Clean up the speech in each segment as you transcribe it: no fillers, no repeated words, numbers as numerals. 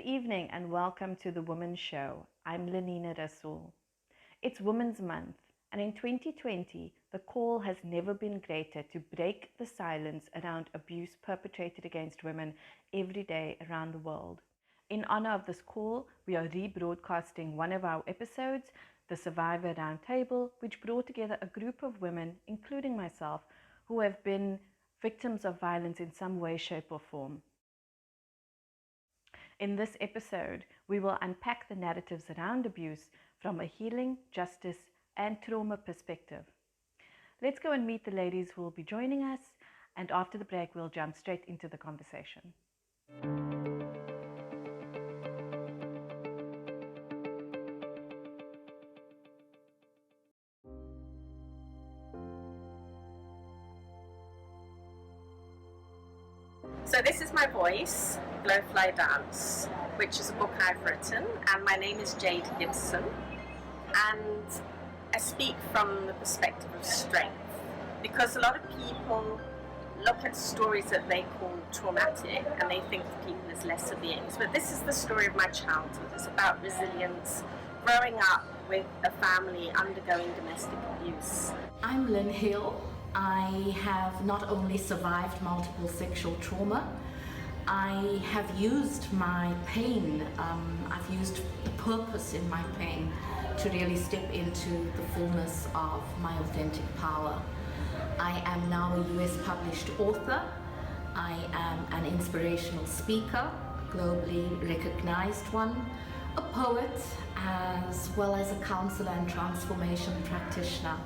evening and welcome to the Women's Show. I'm Lenina Rasool. It's Women's Month, and in 2020, the call has never been greater to break the silence around abuse perpetrated against women every day around the world. In honor of this call, we are rebroadcasting one of our episodes, the Survivor Roundtable, which brought together a group of women, including myself, who have been victims of violence in some way, shape, or form. In this episode, we will unpack the narratives around abuse from a healing, justice, and trauma perspective. Let's go and meet the ladies who will be joining us, and after the break, we'll jump straight into the conversation. So this is my voice, Glowfly Dance, which is a book I've written, and my name is Jade Gibson, and I speak from the perspective of strength, because a lot of people look at stories that they call traumatic and they think of people as lesser beings, but this is the story of my childhood. It's about resilience, growing up with a family undergoing domestic abuse. I'm Lynn Hill. I have not only survived multiple sexual trauma, I have used my pain, I've used the purpose in my pain to really step into the fullness of my authentic power. I am now a US published author. I am an inspirational speaker, globally recognized one, a poet, as well as a counselor and transformation practitioner.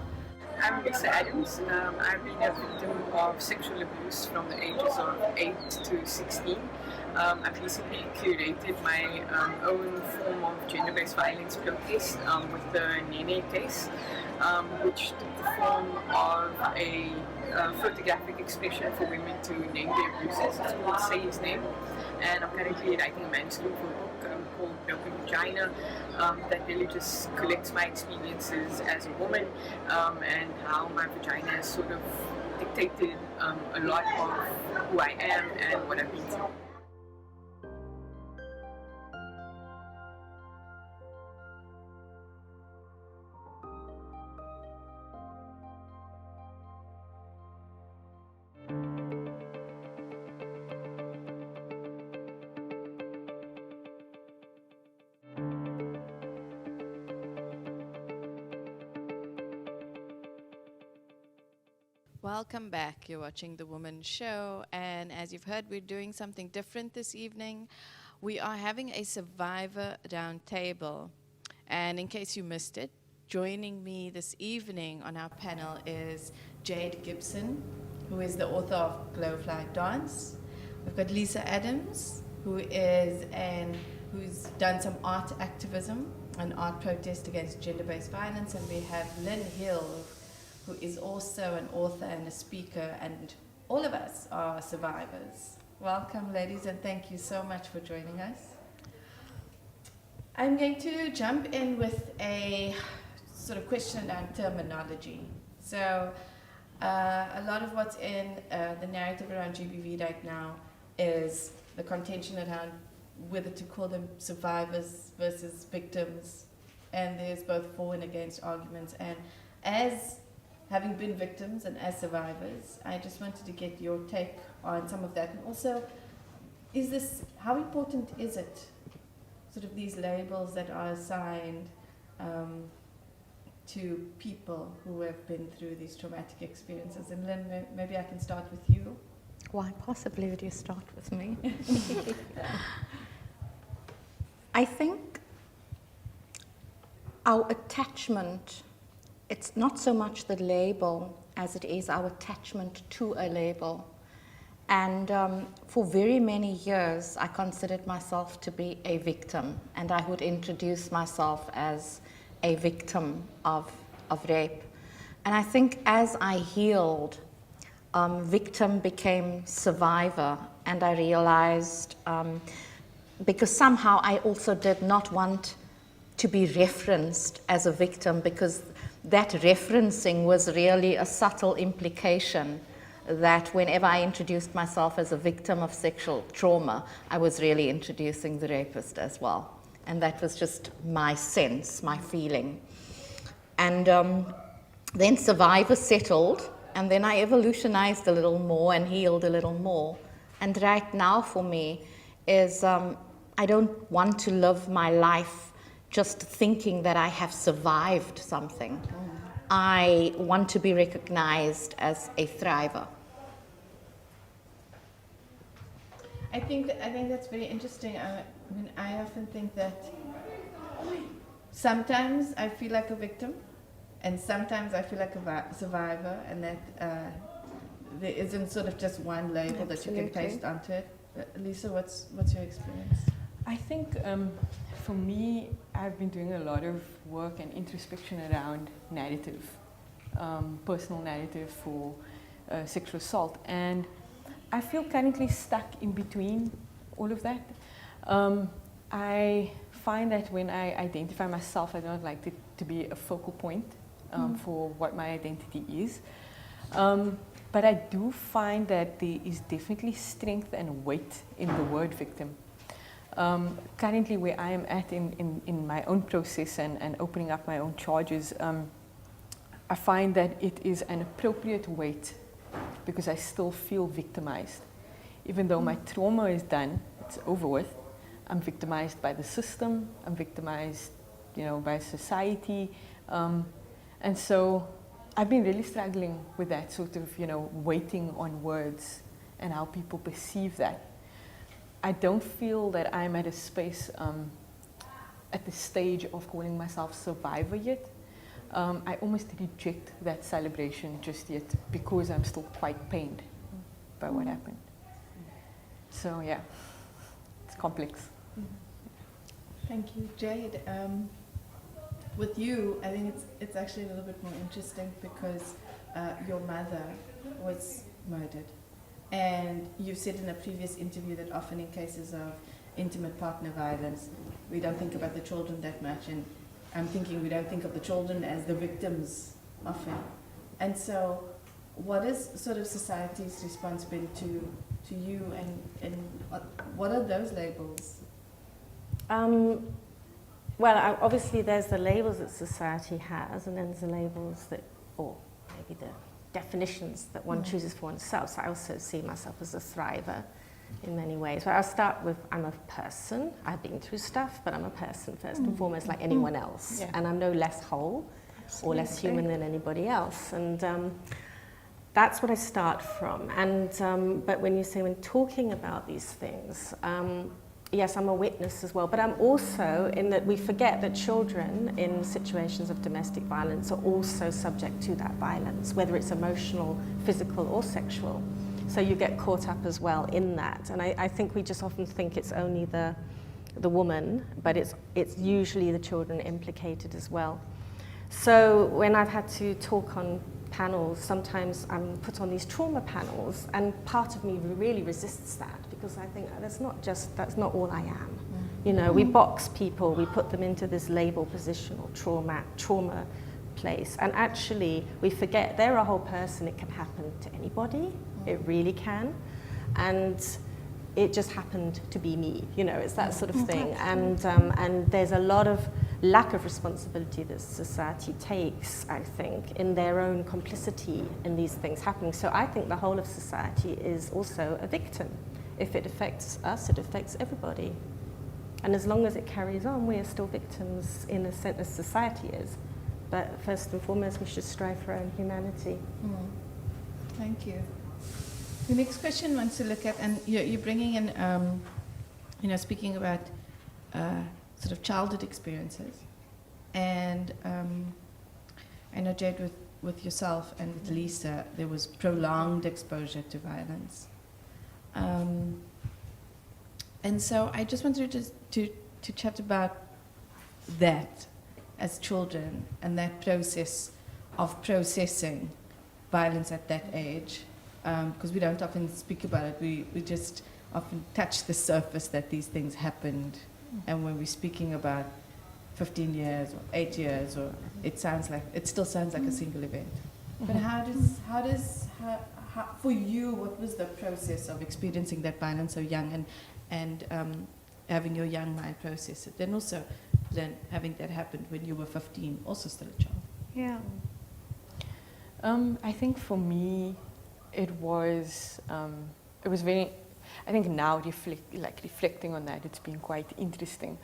I'm Lisa Adams. I've been a victim of sexual abuse from the ages of 8 to 16. I've recently curated my own form of gender-based violence protest with the Nene case, which took the form of a photographic expression for women to name their abusers. It's called Say His Name, and I'm currently writing a manuscript for a book called Broken Vagina that really just collects my experiences as a woman and how my vagina has sort of dictated a lot of who I am and what I've been through. Welcome back. You're watching The Women's Show, and as you've heard, we're doing something different this evening. We are having a Survivor Roundtable, and in case you missed it, joining me this evening on our panel is Jade Gibson, who is the author of Glowfly Dance. We've got Lisa Adams, who's done some art activism and art protest against gender-based violence, and we have Lynn Hill, who is also an author and a speaker, and all of us are survivors. Welcome, ladies, and thank you so much for joining us. I'm going to jump in with a sort of question on terminology. So a lot of what's in the narrative around GBV right now is the contention around whether to call them survivors versus victims, and there's both for and against arguments. And as having been victims and as survivors, I just wanted to get your take on some of that. And also, how important is it, sort of these labels that are assigned to people who have been through these traumatic experiences? And Lynn, maybe I can start with you. Why possibly would you start with me? I think our attachment, it's not so much the label as it is our attachment to a label. And for very many years, I considered myself to be a victim, and I would introduce myself as a victim of rape. And I think as I healed, victim became survivor, and I realized, because somehow I also did not want to be referenced as a victim, because that referencing was really a subtle implication that whenever I introduced myself as a victim of sexual trauma, I was really introducing the rapist as well. And that was just my sense, my feeling. And then survivor settled, and then I evolutionized a little more and healed a little more. And right now for me is I don't want to live my life just thinking that I have survived something. I want to be recognized as a thriver. I think that's very interesting. I often think that sometimes I feel like a victim, and sometimes I feel like a survivor, and that there isn't sort of just one label that you can paste onto it. Lisa, what's your experience? I think for me, I've been doing a lot of work and introspection around narrative, personal narrative for sexual assault, and I feel currently stuck in between all of that. I find that when I identify myself, I don't like it to be a focal point for what my identity is. But I do find that there is definitely strength and weight in the word victim. Currently, where I am at in my own process and opening up my own charges, I find that it is an appropriate weight because I still feel victimized. Even though my trauma is done, it's over with, I'm victimized by the system, I'm victimized, by society. And so I've been really struggling with that sort of, waiting on words and how people perceive that. I don't feel that I'm at a space at the stage of calling myself survivor yet. I almost reject that celebration just yet because I'm still quite pained by what happened. So yeah, it's complex. Thank you, Jade. With you, I think it's actually a little bit more interesting because your mother was murdered. And you've said in a previous interview that often in cases of intimate partner violence, we don't think about the children that much. And I'm thinking we don't think of the children as the victims often. And so what is sort of society's response been to you, and what are those labels? Well, obviously there's the labels that society has, and then there's the labels that, or maybe the definitions that one chooses for oneself. So I also see myself as a thriver in many ways. But I'll start with, I'm a person. I've been through stuff, but I'm a person first and foremost, like anyone else. Yeah. And I'm no less whole or less human than anybody else. And that's what I start from. And but when you say, when talking about these things, yes, I'm a witness as well, but I'm also, in that we forget that children in situations of domestic violence are also subject to that violence, whether it's emotional, physical, or sexual. So you get caught up as well in that. And I think we just often think it's only the woman, but it's usually the children implicated as well. So when I've had to talk on panels, sometimes I'm put on these trauma panels, and part of me really resists that, because I think that's not all I am. We box people, we put them into this label position or trauma place, and actually we forget they're a whole person. It can happen to anybody, it really can, and it just happened to be me. It's that sort of thing, and there's a lot of lack of responsibility that society takes, I think, in their own complicity in these things happening. So I think the whole of society is also a victim. If it affects us, it affects everybody. And as long as it carries on, we are still victims in a sense, as society is. But first and foremost, we should strive for our own humanity. Thank you. The next question wants to look at, and you're bringing in, speaking about sort of childhood experiences. And I know, Jade, with yourself and with Lisa, there was prolonged exposure to violence. And so I just wanted to chat about that as children and that process of processing violence at that age, because we don't often speak about it. We just often touch the surface that these things happened, and when we're speaking about 15 years or 8 years, or it still sounds like a single event. But for you, what was the process of experiencing that violence so young and having your young mind process it? Then also, then having that happen when you were 15, also still a child. Yeah. I think for me, it was very, I think now reflecting on that, it's been quite interesting.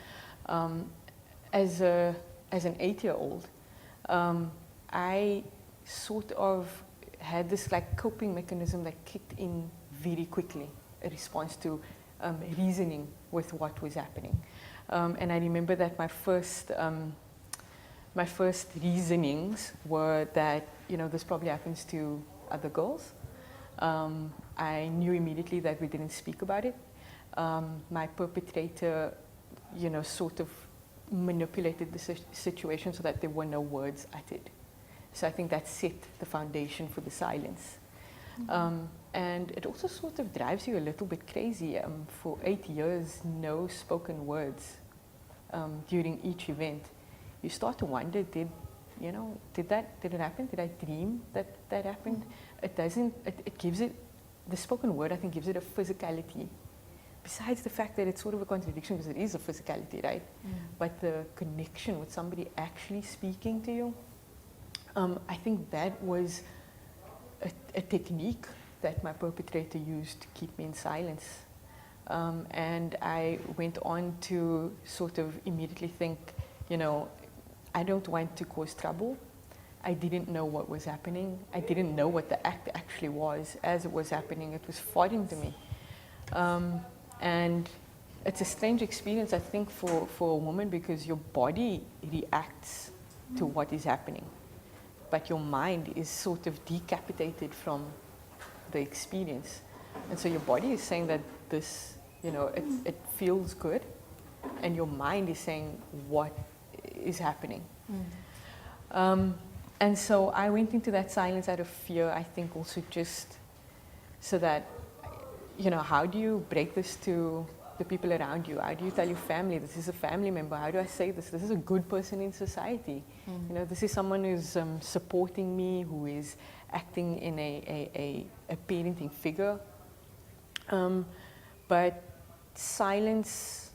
As an 8-year-old, I sort of had this like coping mechanism that kicked in very quickly, a response to reasoning with what was happening. And I remember that my first reasonings were that, you know, this probably happens to other girls. I knew immediately that we didn't speak about it. My perpetrator, you know, sort of manipulated the situation so that there were no words uttered. So I think that set the foundation for the silence. And it also sort of drives you a little bit crazy. For 8 years, no spoken words during each event. You start to wonder, did it happen? Did I dream that happened? It doesn't, it gives it, the spoken word I think gives it a physicality. Besides the fact that it's sort of a contradiction because it is a physicality, right? But the connection with somebody actually speaking to you, I think that was a technique that my perpetrator used to keep me in silence. And I went on to sort of immediately think, you know, I don't want to cause trouble. I didn't know what was happening. I didn't know what the act actually was as it was happening. It was foreign to me. And it's a strange experience, I think, for a woman because your body reacts to what is happening. But your mind is sort of decapitated from the experience. And so your body is saying that this, you know, it feels good. And your mind is saying what is happening. And so I went into that silence out of fear, I think also just so that, you know, how do you break this to the people around you? How do you tell your family, this is a family member? How do I say this? This is a good person in society. You know, this is someone who's supporting me, who is acting in a parenting figure. But silence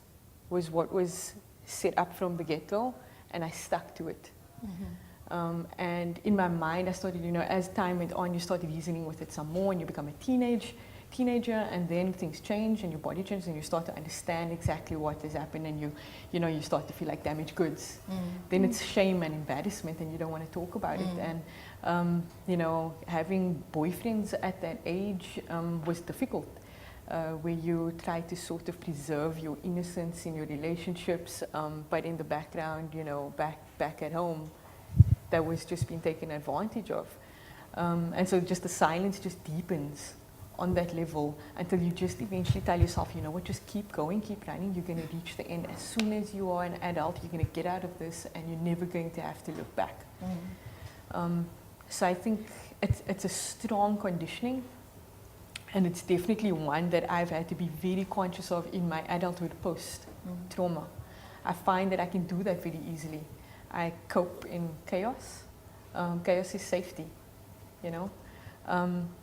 was what was set up from the get-go, and I stuck to it. And in my mind, I started, you know, as time went on, you started reasoning with it some more, and you become a teenager, and then things change, and your body changes, and you start to understand exactly what has happened, and you know, you start to feel like damaged goods. Then it's shame and embarrassment, and you don't want to talk about it. And you know, having boyfriends at that age was difficult. Where you try to sort of preserve your innocence in your relationships, but in the background, you know, back at home, that was just being taken advantage of. And so just the silence just deepens on that level until you just eventually tell yourself, you know what, just keep going, keep running, you're going to reach the end. As soon as you are an adult, you're going to get out of this and you're never going to have to look back. So I think it's a strong conditioning. And it's definitely one that I've had to be very conscious of in my adulthood post-trauma. I find that I can do that very easily. I cope in chaos. Chaos is safety, you know.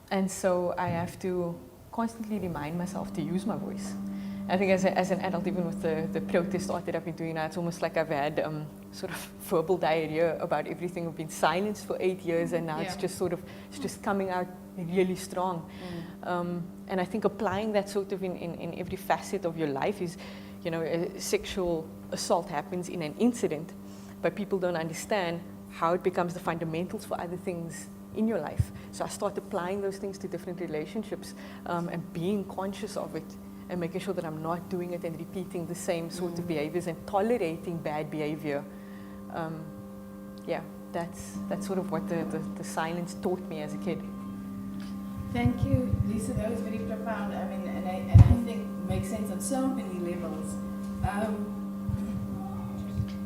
And so I have to constantly remind myself to use my voice. I think as an adult, even with the protest art that I've been doing now, it's almost like I've had sort of verbal diarrhea about everything. I've been silenced for 8 years, and now it's just coming out really strong. And I think applying that sort of in every facet of your life is, you know, a sexual assault happens in an incident, but people don't understand how it becomes the fundamentals for other things in your life. So I start applying those things to different relationships and being conscious of it and making sure that I'm not doing it and repeating the same sort of behaviors and tolerating bad behavior. Yeah, that's sort of what the silence taught me as a kid. Thank you, Lisa. That was very profound. I mean, and I think makes sense on so many levels.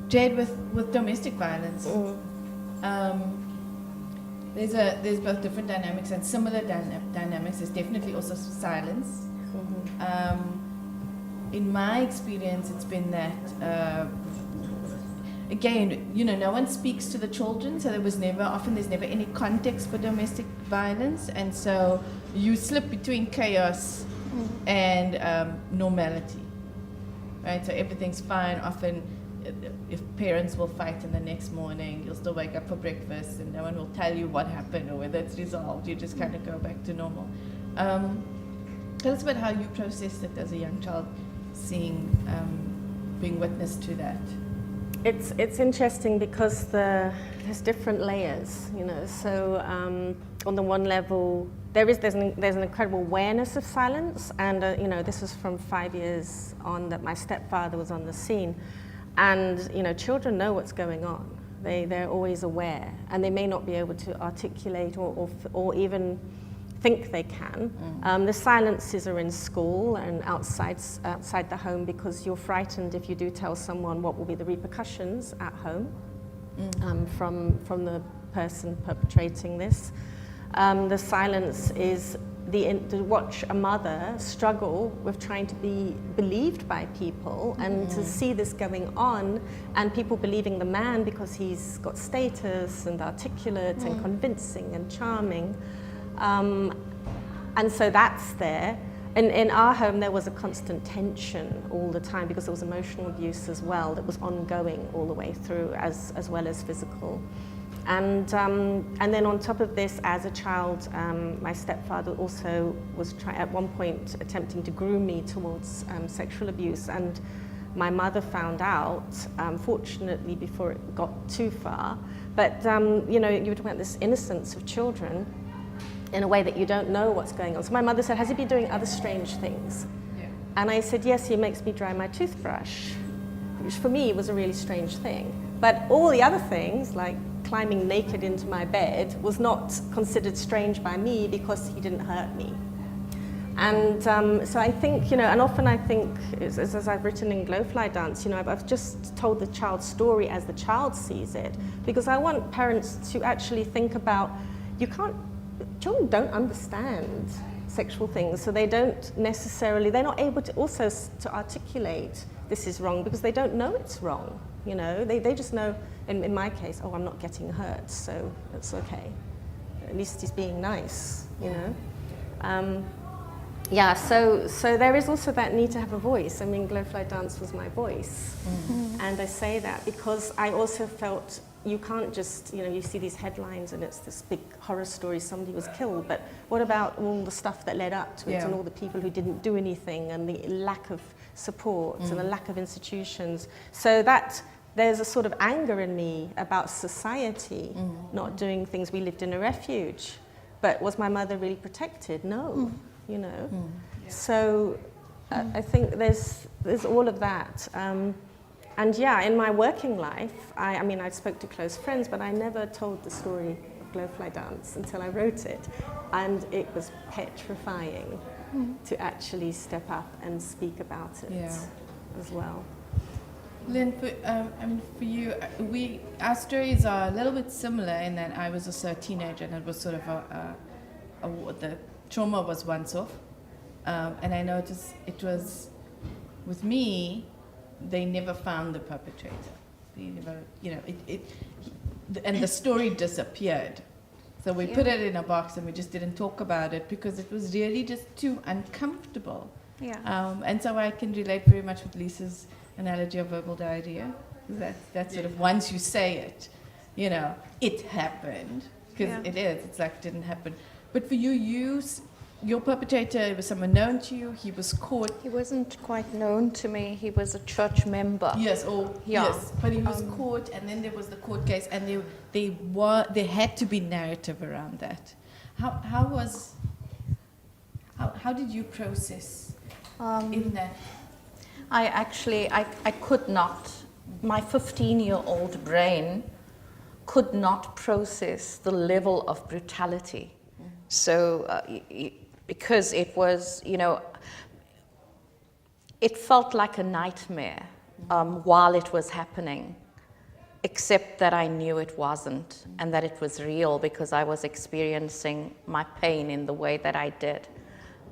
Jade, with domestic violence, there's both different dynamics and similar dynamics. There's definitely also silence. In my experience, it's been that again, no one speaks to the children, so there's never any context for domestic violence, and so you slip between chaos and normality, right? So everything's fine. Often, if parents will fight in the next morning, you'll still wake up for breakfast, and no one will tell you what happened or whether it's resolved. You just kind of go back to normal. Tell us about how you processed it as a young child, being witness to that. It's interesting because there's different layers, So on the one level, there's an incredible awareness of silence, and this was from 5 years on that my stepfather was on the scene, and children know what's going on. They're always aware, and they may not be able to articulate or even think they can. The silences are in school and outside the home, because you're frightened if you do tell someone what will be the repercussions at home from the person perpetrating this. The silence is to watch a mother struggle with trying to be believed by people, and to see this going on, and people believing the man because he's got status and articulate and convincing and charming. And so that's there. In our home, there was a constant tension all the time, because there was emotional abuse as well that was ongoing all the way through, as well as physical. And then on top of this, as a child, my stepfather also was at one point attempting to groom me towards sexual abuse, and my mother found out, fortunately, before it got too far. But you were talking about this innocence of children in a way that you don't know what's going on. So my mother said, has he been doing other strange things? Yeah. And I said, yes, he makes me dry my toothbrush, which for me was a really strange thing. But all the other things, like climbing naked into my bed, was not considered strange by me because he didn't hurt me. And so I think, and often I think, as I've written in Glowfly Dance, I've just told the child's story as the child sees it, because I want parents to actually think about, children don't understand sexual things, so they're not able to also to articulate this is wrong, because they don't know it's wrong. They just know, in my case, I'm not getting hurt, so it's okay. At least he's being nice, So there is also that need to have a voice. I mean, Glowfly Dance was my voice. And I say that because I also felt you can't just, you see these headlines and it's this big horror story, somebody was killed, but what about all the stuff that led up to it, and all the people who didn't do anything, and the lack of support and the lack of institutions? So that there's a sort of anger in me about society not doing things. We lived in a refuge, but was my mother really protected? No, So I think there's all of that. And in my working life, I spoke to close friends, but I never told the story of Glowfly Dance until I wrote it. And it was petrifying to actually step up and speak about it as well. Lynn, for you, our stories are a little bit similar in that I was also a teenager, and it was sort of the trauma was once off. And I noticed it was, with me, they never found the perpetrator. They never, and the story disappeared. So we put it in a box and we just didn't talk about it because it was really just too uncomfortable. And so I can relate very much with Lisa's analogy of verbal diarrhea. That's sort of, once you say it, it happened. Because it's like it didn't happen. But for you, your perpetrator was someone known to you. He was caught. He wasn't quite known to me. He was a church member. Yes, yes. But he was caught, and then there was the court case, and there had to be narrative around that. How did you process in that? I could not. My 15-year-old brain could not process the level of brutality. So. Because it was, it felt like a nightmare while it was happening, except that I knew it wasn't, and that it was real because I was experiencing my pain in the way that I did.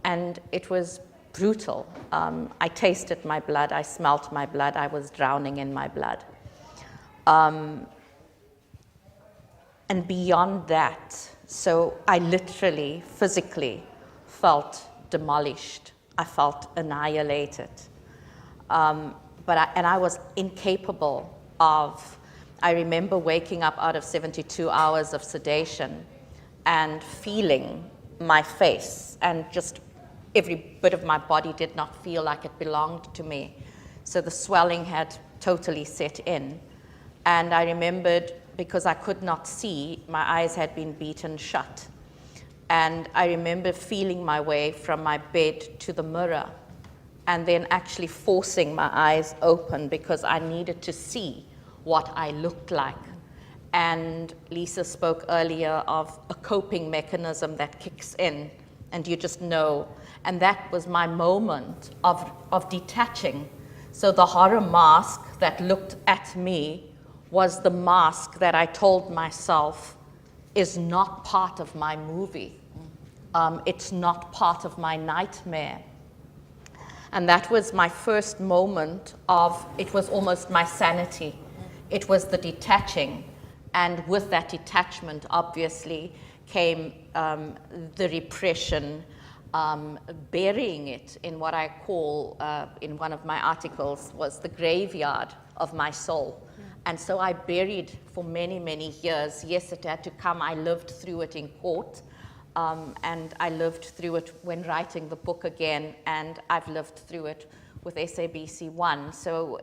And it was brutal. I tasted my blood, I smelt my blood, I was drowning in my blood. And beyond that, so I literally, physically felt demolished. I felt annihilated. And I was incapable of, I remember waking up out of 72 hours of sedation and feeling my face, and just every bit of my body did not feel like it belonged to me. So the swelling had totally set in. And I remembered, because I could not see, my eyes had been beaten shut. And I remember feeling my way from my bed to the mirror, and then actually forcing my eyes open because I needed to see what I looked like. And Lisa spoke earlier of a coping mechanism that kicks in, and you just know. And that was my moment of detaching. So the horror mask that looked at me was the mask that I told myself is not part of my movie. It's not part of my nightmare. And that was my first moment of, it was almost my sanity. It was the detaching. And with that detachment, obviously, came the repression, burying it in what I call, in one of my articles, was the graveyard of my soul. And so I buried for many, many years. Yes, it had to come. I lived through it in court. And I lived through it when writing the book again. And I've lived through it with SABC1. So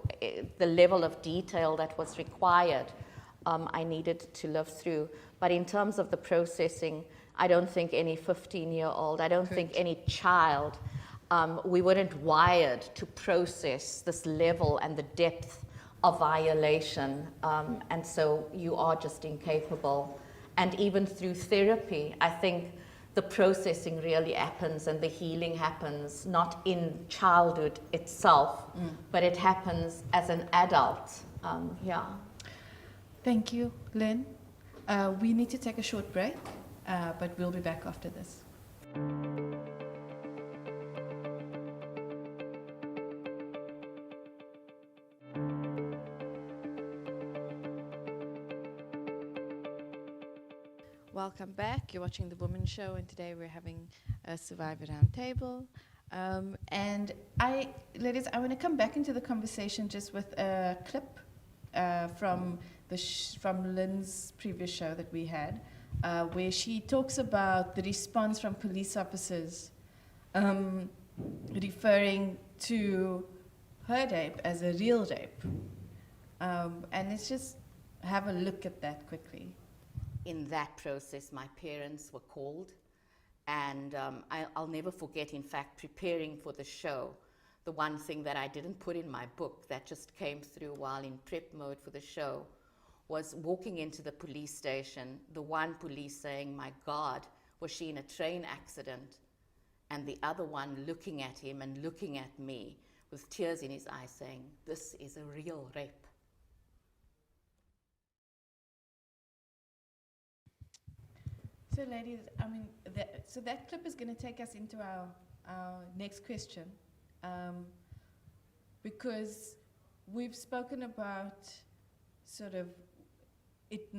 the level of detail that was required, I needed to live through. But in terms of the processing, I don't think any 15-year-old, I don't think any child, we weren't wired to process this level and the depth of violation, and so you are just incapable. And even through therapy, I think the processing really happens and the healing happens not in childhood itself, but it happens as an adult. Thank you, Lynn. We need to take a short break, but we'll be back after this. Welcome back. You're watching The Woman Show, and today we're having a Survivor Roundtable. And ladies, I want to come back into the conversation just with a clip from Lynn's previous show that we had, where she talks about the response from police officers referring to her rape as a real rape. And let's just have a look at that quickly. In that process, my parents were called, and I'll never forget, in fact, preparing for the show, the one thing that I didn't put in my book that just came through while in prep mode for the show was walking into the police station, the one police saying, "My God, was she in a train accident?" And the other one looking at him and looking at me with tears in his eyes saying, "This is a real rape." So ladies, I mean, so that clip is going to take us into our next question, because we've spoken about sort of it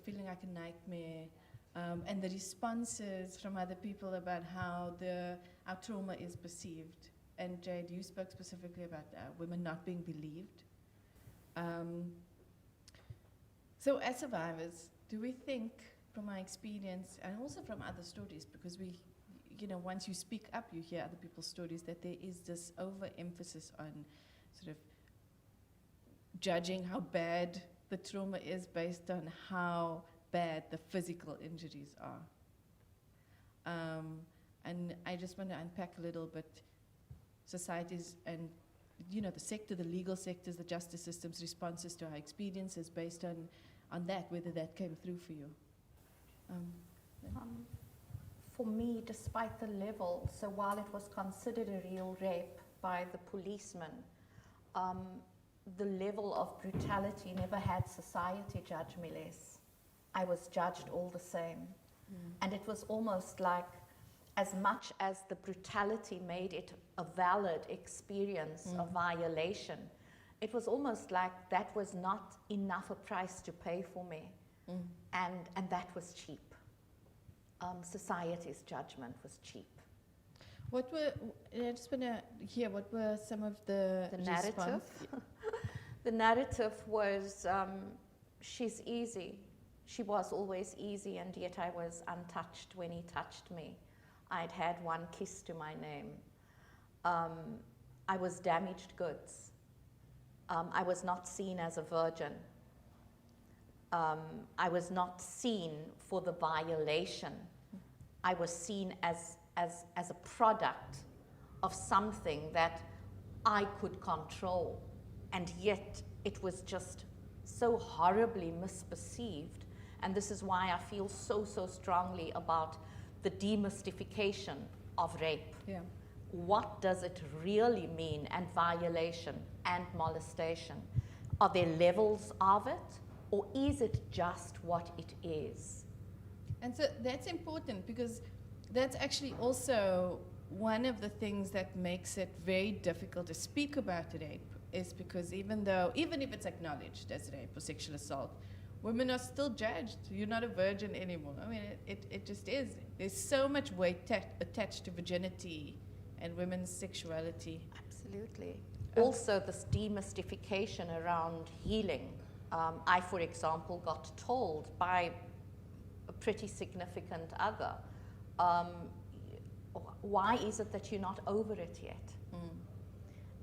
feeling like a nightmare, and the responses from other people about how our trauma is perceived. And Jade, you spoke specifically about women not being believed. So as survivors, do we think, from my experience and also from other stories, because once you speak up, you hear other people's stories, that there is this overemphasis on sort of judging how bad the trauma is based on how bad the physical injuries are. And I just want to unpack a little bit societies and the legal sectors, the justice system's responses to our experiences based on that, whether that came through for you. For me, despite the level, so while it was considered a real rape by the policeman, the level of brutality never had society judge me less. I was judged all the same. And it was almost like, as much as the brutality made it a valid experience of violation, it was almost like that was not enough a price to pay for me. And that was cheap. Society's judgment was cheap. What were, I just want to hear, what were some of the narrative? The narrative was, she's easy. She was always easy, and yet I was untouched when he touched me. I'd had one kiss to my name. I was damaged goods. I was not seen as a virgin. I was not seen for the violation. I was seen as a product of something that I could control, and yet it was just so horribly misperceived. And this is why I feel so strongly about the demystification of rape. Yeah. What does it really mean, and violation and molestation? Are there levels of it, or is it just what it is? And so that's important, because that's actually also one of the things that makes it very difficult to speak about rape, is because even if it's acknowledged as rape or sexual assault, women are still judged. You're not a virgin anymore. I mean, it just is. There's so much weight attached to virginity and women's sexuality. Absolutely. Also, this demystification around healing. I, for example, got told by a pretty significant other, why is it that you're not over it yet?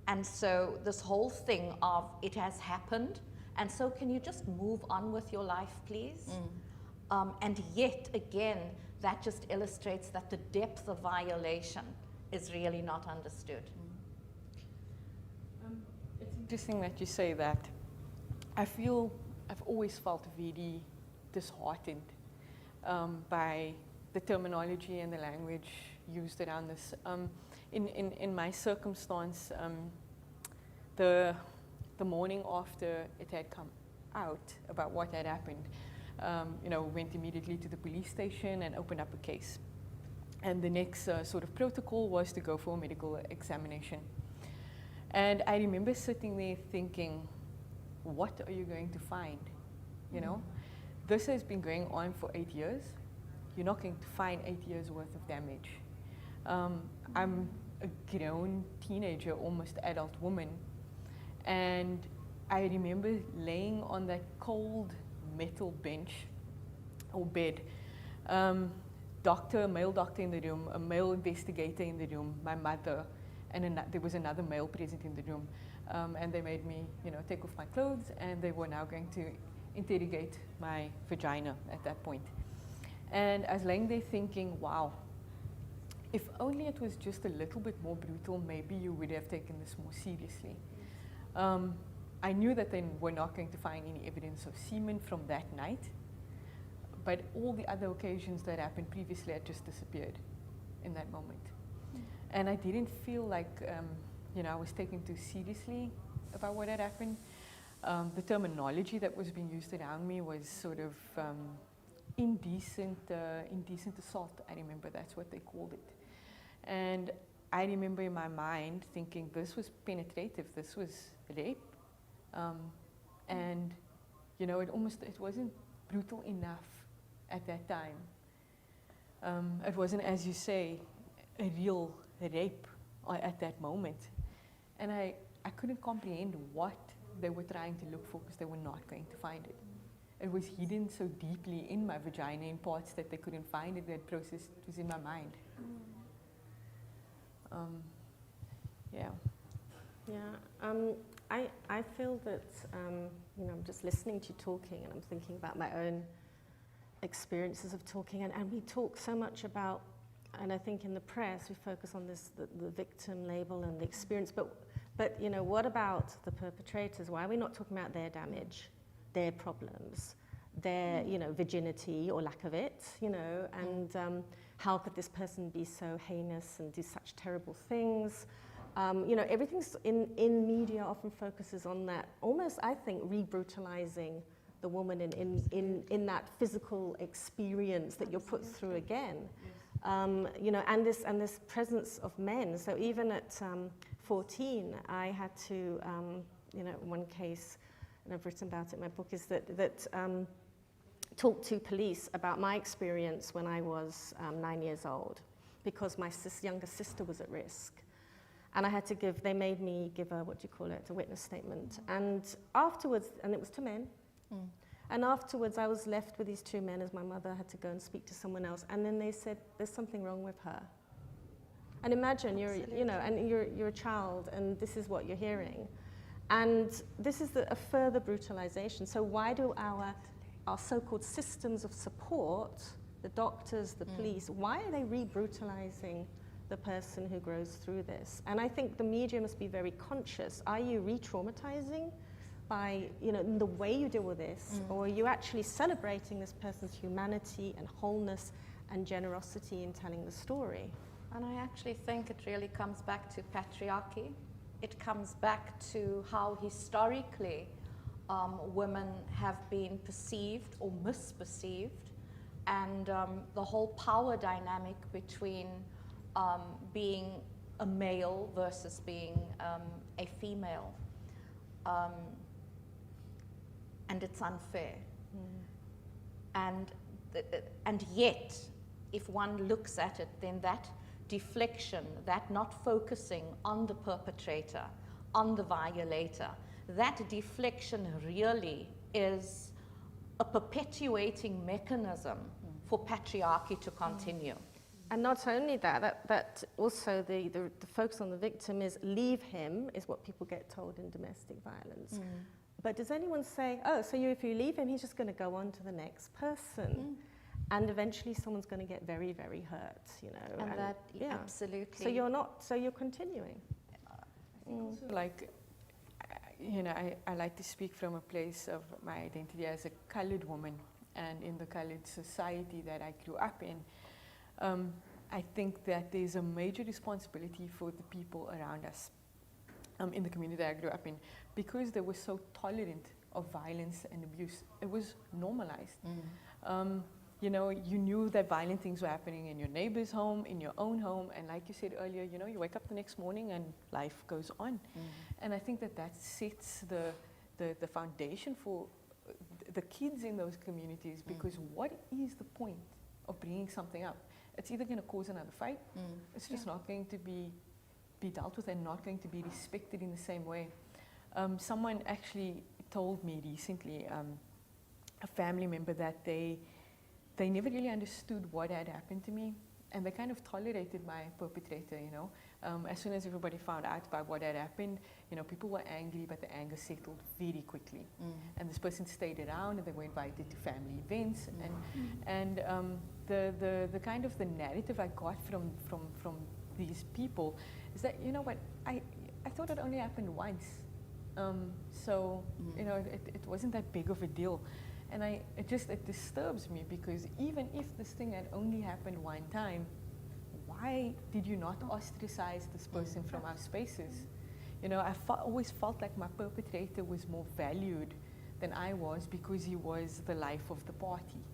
And so this whole thing of it has happened, and so can you just move on with your life, please? And yet again, that just illustrates that the depth of violation is really not understood. It's interesting that you say that. I've always felt really disheartened by the terminology and the language used around this. In my circumstance, the morning after it had come out about what had happened, went immediately to the police station and opened up a case. And the next sort of protocol was to go for a medical examination. And I remember sitting there thinking, what are you going to find? You know, this has been going on for 8 years. You're not going to find 8 years worth of damage. I'm a grown teenager, almost adult woman. And I remember laying on that cold metal bench or bed, male doctor in the room, a male investigator in the room, my mother, and there was another male present in the room. And they made me, take off my clothes, and they were now going to interrogate my vagina at that point. And I was laying there thinking, wow, if only it was just a little bit more brutal, maybe you would have taken this more seriously. I knew that they were not going to find any evidence of semen from that night, but all the other occasions that happened previously had just disappeared in that moment. And I didn't feel like, I was taken too seriously about what had happened. The terminology that was being used around me was sort of indecent assault. I remember that's what they called it. And I remember in my mind thinking this was penetrative, this was rape. And, it wasn't brutal enough at that time. It wasn't, as you say, a real rape at that moment. And I couldn't comprehend what they were trying to look for, because they were not going to find it. It was hidden so deeply in my vagina in parts that they couldn't find it. That process was in my mind. Yeah. I feel that, I'm just listening to you talking, and I'm thinking about my own experiences of talking, and we talk so much about, and I think in the press we focus on this, the victim label and the experience, but what about the perpetrators? Why are we not talking about their damage, their problems, their, virginity or lack of it, and how could this person be so heinous and do such terrible things? Everything's in media often focuses on that, almost, I think, re-brutalizing the woman in that physical experience that you're put through again. And this presence of men. So even at 14, I had to one case, and I've written about it in my book, is that talked to police about my experience when I was 9 years old, because my younger sister was at risk. And I had to they made me give a witness statement. And afterwards, and it was to men, and afterwards I was left with these two men as my mother had to go and speak to someone else. And then they said, there's something wrong with her. And imagine you're a child and this is what you're hearing. And this is a further brutalization. So why do our so-called systems of support, the doctors, the police, why are they re-brutalizing the person who grows through this? And I think the media must be very conscious. Are you re-traumatizing by, in the way you deal with this, or are you actually celebrating this person's humanity and wholeness and generosity in telling the story? And I actually think it really comes back to patriarchy. It comes back to how historically women have been perceived or misperceived, and the whole power dynamic between being a male versus being a female. And it's unfair. And yet, if one looks at it, then that deflection, that not focusing on the perpetrator, on the violator, that deflection really is a perpetuating mechanism for patriarchy to continue. And not only that also the focus on the victim is leave him, is what people get told in domestic violence. But does anyone say, if you leave him, he's just going to go on to the next person? And eventually someone's going to get very, very hurt, And that, absolutely. So you're continuing. I think also, like, I like to speak from a place of my identity as a colored woman, and in the colored society that I grew up in. I think that there's a major responsibility for the people around us in the community that I grew up in, because they were so tolerant of violence and abuse. It was normalized. You knew that violent things were happening in your neighbor's home, in your own home, and like you said earlier, you wake up the next morning and life goes on. And I think that sets the foundation for the kids in those communities, because what is the point of bringing something up? It's either going to cause another fight, it's just not going to be dealt with and not going to be respected in the same way. Someone actually told me recently, a family member, that they never really understood what had happened to me, and they kind of tolerated my perpetrator, As soon as everybody found out about what had happened, people were angry, but the anger settled very quickly. And this person stayed around, and they were invited to family events. And the kind of the narrative I got from these people is that, I thought it only happened once. It wasn't that big of a deal. And it disturbs me, because even if this thing had only happened one time, why did you not ostracize this person from our spaces? I always felt like my perpetrator was more valued than I was, because he was the life of the party.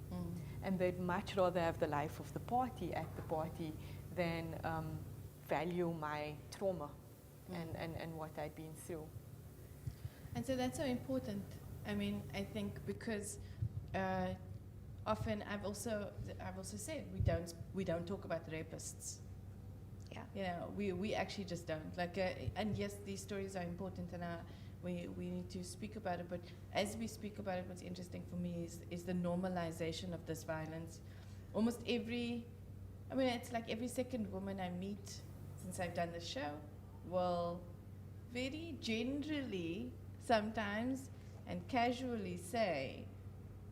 And they'd much rather have the life of the party at the party than value my trauma and what I'd been through. And so that's so important. I mean, I think because often I've also said we don't talk about rapists. Yeah. We actually just don't. And yes, these stories are important, and we need to speak about it. But as we speak about it, what's interesting for me is the normalization of this violence. Almost it's like every second woman I meet since I've done the show will very generally sometimes and casually say,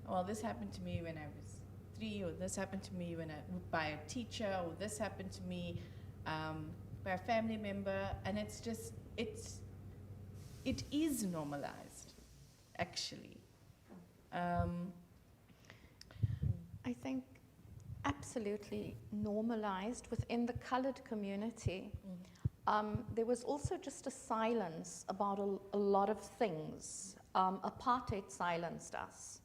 well, this happened to me when I was 3, or this happened to me by a teacher, or this happened to me by a family member, and it is normalized, actually. I think absolutely normalized within the colored community. There was also just a silence about a lot of things. Apartheid silenced us.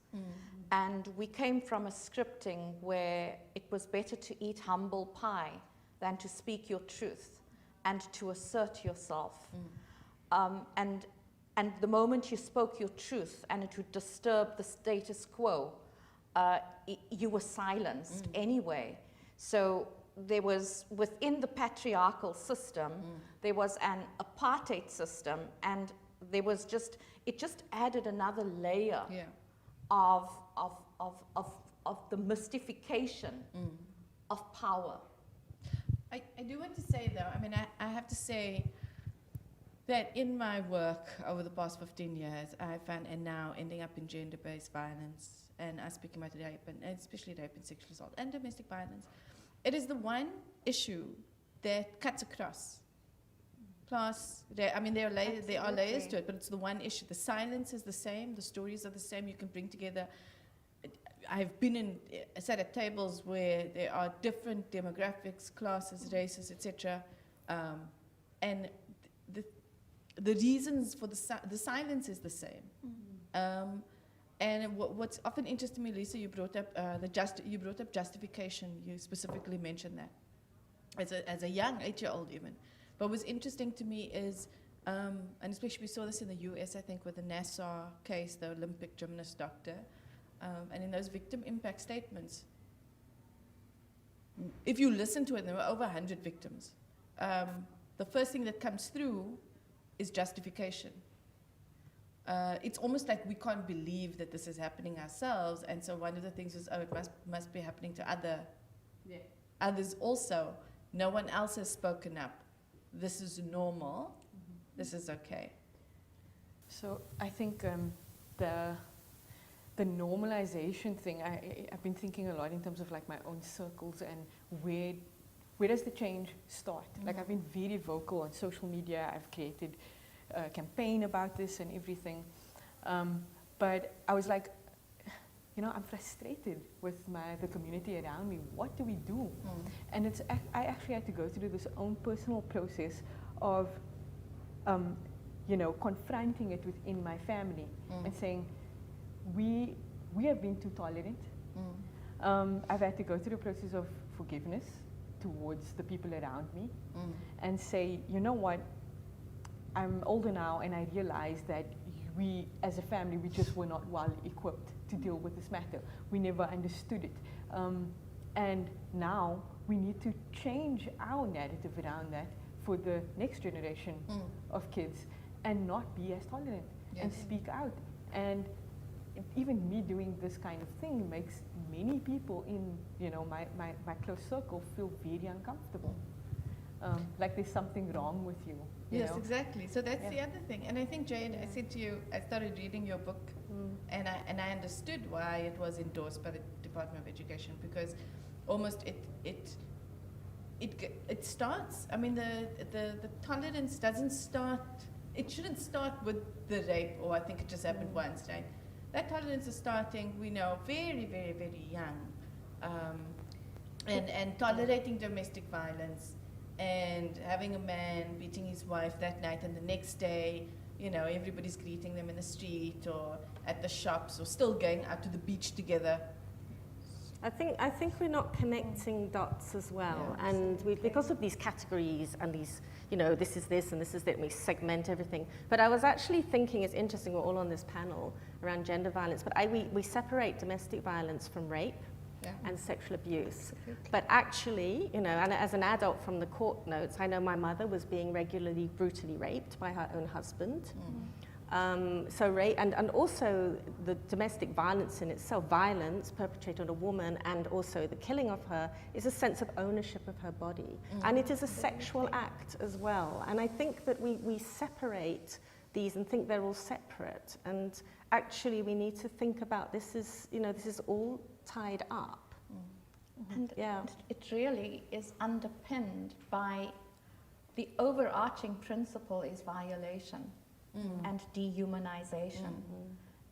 And we came from a scripting where it was better to eat humble pie than to speak your truth and to assert yourself. And and the moment you spoke your truth and it would disturb the status quo, you were silenced anyway. So there was, within the patriarchal system, there was an apartheid system, and there was just, it just added another layer of the mystification of power. I do want to say, though, I mean, I have to say that in my work over the past 15 years, I found, and now ending up in gender-based violence, and I speak about rape, and especially rape and sexual assault, and domestic violence, it is the one issue that cuts across class. I mean, there are layers to it, but it's the one issue. The silence is the same, the stories are the same. You can bring together. I've been sat at tables where there are different demographics, classes, races, etc., and the reasons for the silence is the same. And what's often interesting to me, Lisa, you brought up justification. You specifically mentioned that as a young 8-year-old even. But what's interesting to me is, and especially we saw this in the US, I think, with the Nassau case, the Olympic gymnast doctor, and in those victim impact statements, if you listen to it, there were over 100 victims. The first thing that comes through is justification. It's almost like we can't believe that this is happening ourselves, and so one of the things is, oh, it must be happening to others also. No one else has spoken up. This is normal. This is okay. So I think the normalization thing, I've been thinking a lot in terms of like my own circles and where does the change start? Like I've been very vocal on social media. I've created a campaign about this and everything. But I was like, I'm frustrated with the community around me. What do we do? And I actually had to go through this own personal process of, confronting it within my family and saying, we have been too tolerant. I've had to go through a process of forgiveness towards the people around me and say, you know what, I'm older now and I realize that we as a family, we just were not well equipped to deal with this matter. We never understood it. And now we need to change our narrative around that for the next generation of kids and not be as tolerant and speak out. And even me doing this kind of thing makes many people in my close circle feel very uncomfortable. Like there's something wrong with you. Yes, exactly. So that's the other thing. And I think, Jade, I said to you, I started reading your book, and I understood why it was endorsed by the Department of Education, because almost it starts. I mean, the tolerance doesn't start. It shouldn't start with the rape, or I think it just happened once, right? That tolerance is starting, we know, very, very, very young, and tolerating domestic violence. And having a man beating his wife that night, and the next day, everybody's greeting them in the street or at the shops, or still going out to the beach together. I think we're not connecting dots as well, and because of these categories and these, this is this and this is that, we segment everything. But I was actually thinking, it's interesting, we're all on this panel around gender violence, but we separate domestic violence from rape. And sexual abuse. But actually, and as an adult from the court notes, I know my mother was being regularly brutally raped by her own husband. So rape, and also the domestic violence in itself, violence perpetrated on a woman, and also the killing of her, is a sense of ownership of her body. And it is a sexual act as well. And I think that we separate these and think they're all separate. And actually we need to think about this is all tied up. And it really is underpinned by the overarching principle is violation and dehumanization.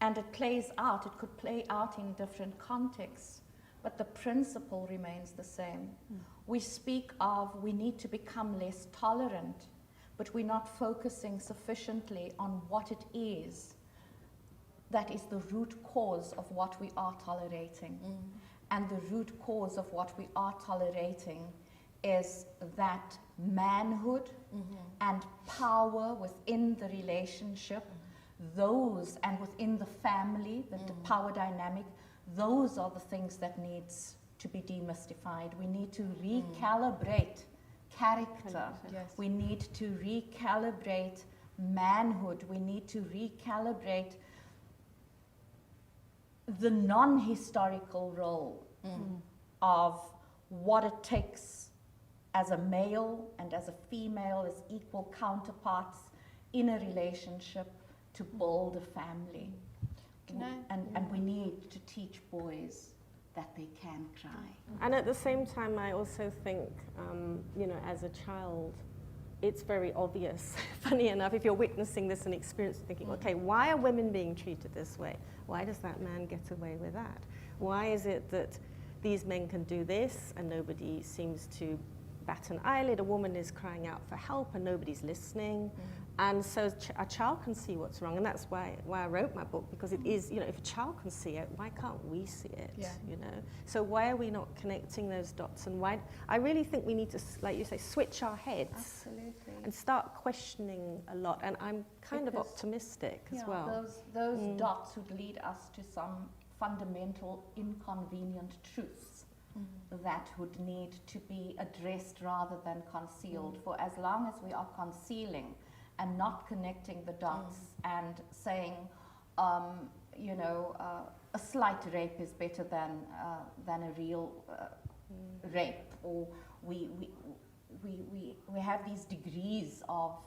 And it plays out, it could play out in different contexts, but the principle remains the same. We speak of we need to become less tolerant, but we're not focusing sufficiently on what it is that is the root cause of what we are tolerating. And the root cause of what we are tolerating is that manhood and power within the relationship those, and within the family, the power dynamic, those are the things that needs to be demystified. We need to recalibrate character. Yes. We need to recalibrate manhood. We need to recalibrate the non-historical role of what it takes as a male and as a female, as equal counterparts in a relationship to build a family. And we need to teach boys that they can cry. And at the same time, I also think, you know, as a child, it's very obvious, funny enough, if you're witnessing this and experiencing, thinking, okay, why are women being treated this way? Why does that man get away with that? Why is it that these men can do this and nobody seems to bat an eyelid? A woman is crying out for help and nobody's listening. And so a child can see what's wrong, and that's why I wrote my book, because it is, you know, if a child can see it, why can't we see it? Yeah. You know, so why are we not connecting those dots? And why? I really think we need to, like you say, switch our heads. Absolutely. And start questioning a lot. And I'm kind of optimistic as well. Those dots would lead us to some fundamental inconvenient truths that would need to be addressed rather than concealed. For as long as we are concealing and not connecting the dots and saying, you know, a slight rape is better than a real rape, or we have these degrees of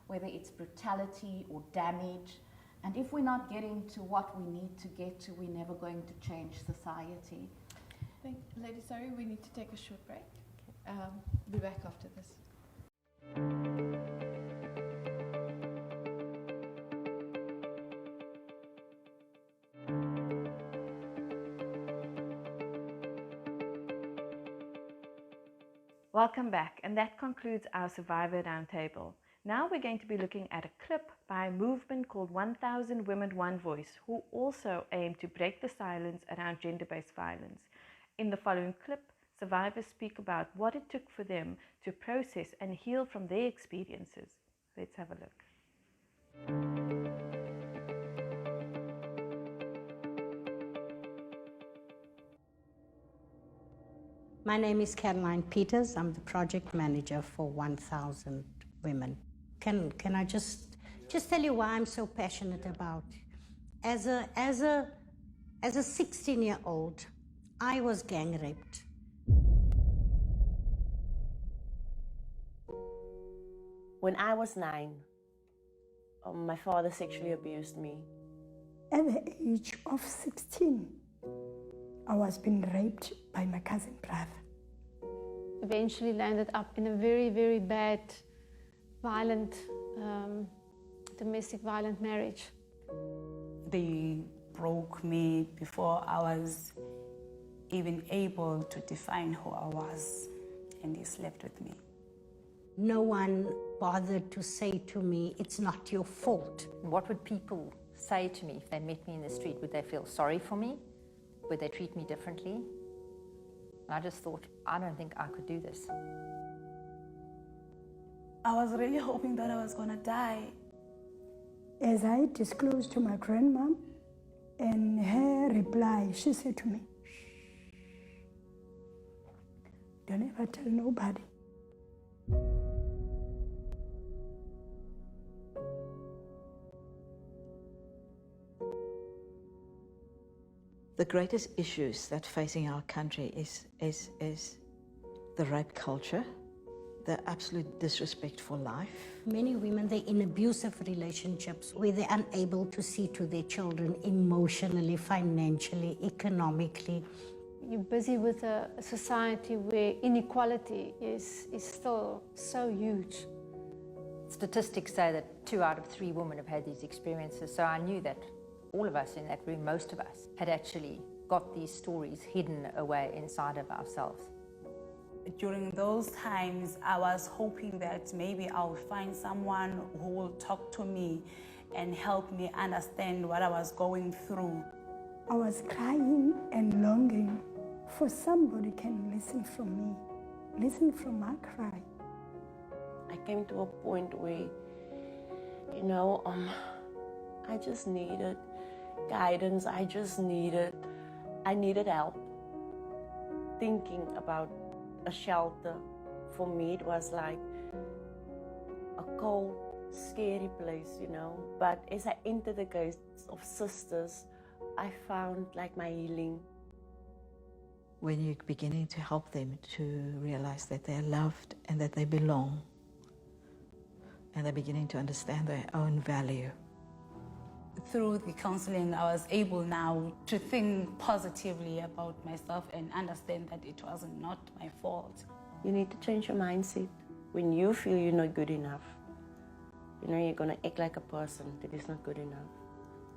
whether it's brutality or damage, and if we're not getting to what we need to get to, we're never going to change society. Lady, sorry, we need to take a short break. Be back after this. Welcome back, and that concludes our Survivor Roundtable. Now we're going to be looking at a clip by a movement called 1000 Women One Voice, who also aim to break the silence around gender-based violence. In the following clip, survivors speak about what it took for them to process and heal from their experiences. Let's have a look. My name is Caroline Peters. I'm the project manager for 1000 Women. Can I just tell you why I'm so passionate about? As a 16-year-old, I was gang raped. When I was 9, my father sexually abused me. At the age of 16, I was being raped by my cousin brother. Eventually landed up in a very, very bad, violent, domestic violent marriage. They broke me before I was even able to define who I was, and they slept with me. No one bothered to say to me, it's not your fault. What would people say to me if they met me in the street? Would they feel sorry for me? Would they treat me differently? And I just thought, I don't think I could do this. I was really hoping that I was gonna die. As I disclosed to my grandmom, and her reply, she said to me, "Shh, don't ever tell nobody." The greatest issues that facing our country is the rape culture, the absolute disrespect for life. Many women, they're in abusive relationships where they're unable to see to their children emotionally, financially, economically. You're busy with a society where inequality is still so huge. Statistics say that 2 out of 3 women have had these experiences, so I knew that all of us in that room, most of us, had actually got these stories hidden away inside of ourselves. During those times, I was hoping that maybe I'll find someone who will talk to me and help me understand what I was going through. I was crying and longing for somebody can listen from me, listen from my cry. I came to a point where, you know, I just needed guidance. I needed help. Thinking about a shelter, for me it was like a cold, scary place, you know. But as I entered the gates of sisters, I found like my healing. When you're beginning to help them to realize that they're loved and that they belong, and they're beginning to understand their own value. Through the counseling, I was able now to think positively about myself and understand that it was not my fault. You need to change your mindset. When you feel you're not good enough, you know, you're going to act like a person that is not good enough.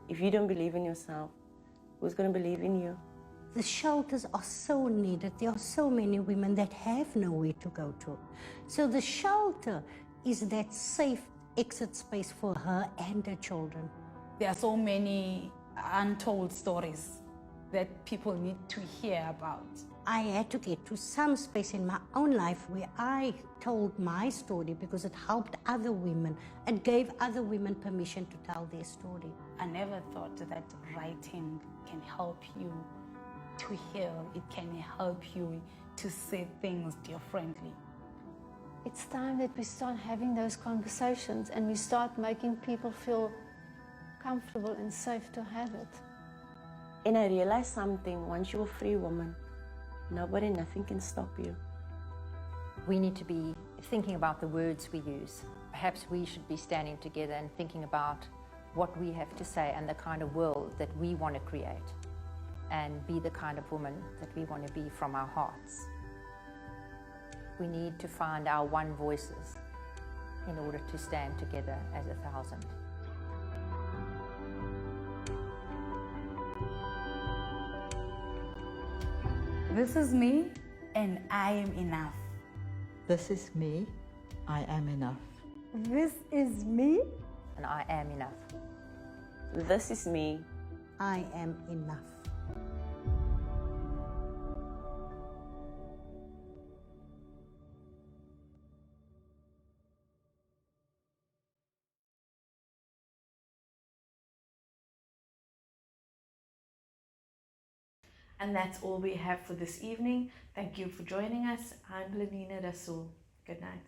If you don't believe in yourself, who's going to believe in you? The shelters are so needed. There are so many women that have nowhere to go to. So the shelter is that safe exit space for her and her children. There are so many untold stories that people need to hear about. I had to get to some space in my own life where I told my story because it helped other women. It gave other women permission to tell their story. I never thought that writing can help you to heal. It can help you to see things differently. It's time that we start having those conversations and we start making people feel comfortable and safe to have it. And I realized something, once you're a free woman, nobody, nothing can stop you. We need to be thinking about the words we use. Perhaps we should be standing together and thinking about what we have to say and the kind of world that we want to create, and be the kind of woman that we want to be from our hearts. We need to find our one voices in order to stand together as 1,000. This is me, and I am enough. This is me, I am enough. This is me, and I am enough. This is me, I am enough. And that's all we have for this evening. Thank you for joining us. I'm Lenina Rasool. Good night.